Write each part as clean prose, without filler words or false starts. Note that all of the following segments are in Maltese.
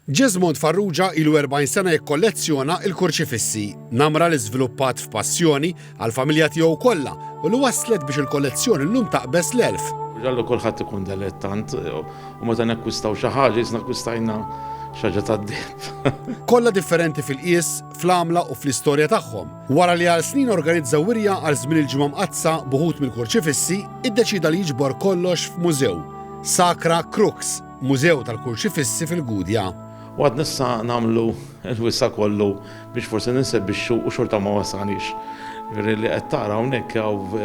Ġismond Farrugia ilu 40 sena jikkollezzjona l-kurċifissi, namra li żviluppat f'passjoni għall-familja tiegħu kollha u li waslet biex il-kollezzjoni llum taqbes l-1000. Ġallu kulħadd ikun dilettant u meta nekkwistaw xi ħaġa jisna kwistajna xi ħaġa tad-dib. Kollha differenti fil-qies, fl-għamla u fl-istorja tagħhom. Wara li għal snin organizza wirja għal żmien il-ġimgħa mqazza buħut mill-kurċifissi, iddeċida li jiġbor kollox f'mużew, Sacra Crux, mużew tal-kurċifissi fil-Gudja. U għad nissa namlu l-wissa kollu biex forse ninsebixxu u xorta ma wasanix. Veri li qed tara hawnhekk hawn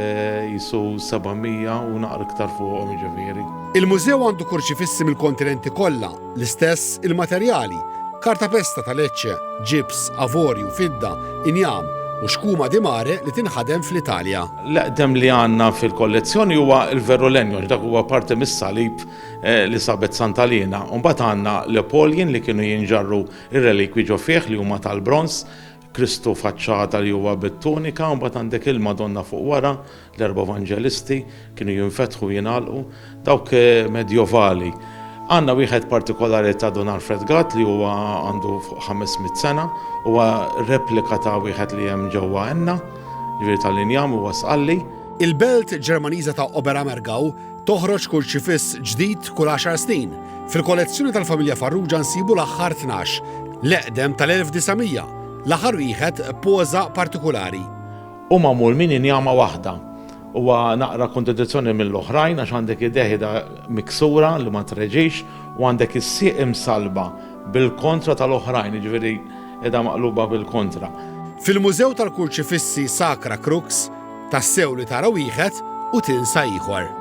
jisu 700 u naqra iktar fuqhom jiġifieri. Il-mużew għandu kurċifissi mill-kontinenti kollha, l-istess il-materjali, kartapesta tal-eċċe, ġips, avorju, fidda, injam u xkuma di mare li tinħadem fl-Italja. L-eqdem li għandna fil-kollezzjoni huwa il-Verrolenjo, dak huwa parti mis-salib li sabet Santalina. Mbagħad għandna l-Apollin li kienu jinġarru ir-relikwi ġo fih li huma tal-bronz, Kristu faċċata li huwa bit-tunika, mbagħad għandek il-Madonna fuq wara, l-erba' Evanġelisti kienu jinfetħu jingħalqu, dawk medjovali. Għandna wieħed partikolari ta' Don Alfred Gatt li huwa għandu 500 sena, huwa replika ta' wieħed li hemm ġewwa Enna, ġifieri tal-injam huwa sqalli. Il-belt Ġermaniża ta' Oberammergau toħroġ kurċifiss ġdid kull 10 snin. Fil-kollezzjoni tal-familja Farrugia nsibu l-aħħar 12, l-eqdem tal-1900, l-aħħar wieħed poża partikolari. U magħmul minn injama waħda. Huwa naqra kontradizzjoni mill-oħrajn għax għandek id-deħida miksura li ma treġix u għandek is-sieq imsalba bil-kontra tal-oħrajn, jiġifieri qiegħda maqluba bil-kontra. Fil-Mużew tal-Kurċifissi Sacra Crux tassew li tara wieħed u tinsa ieħor.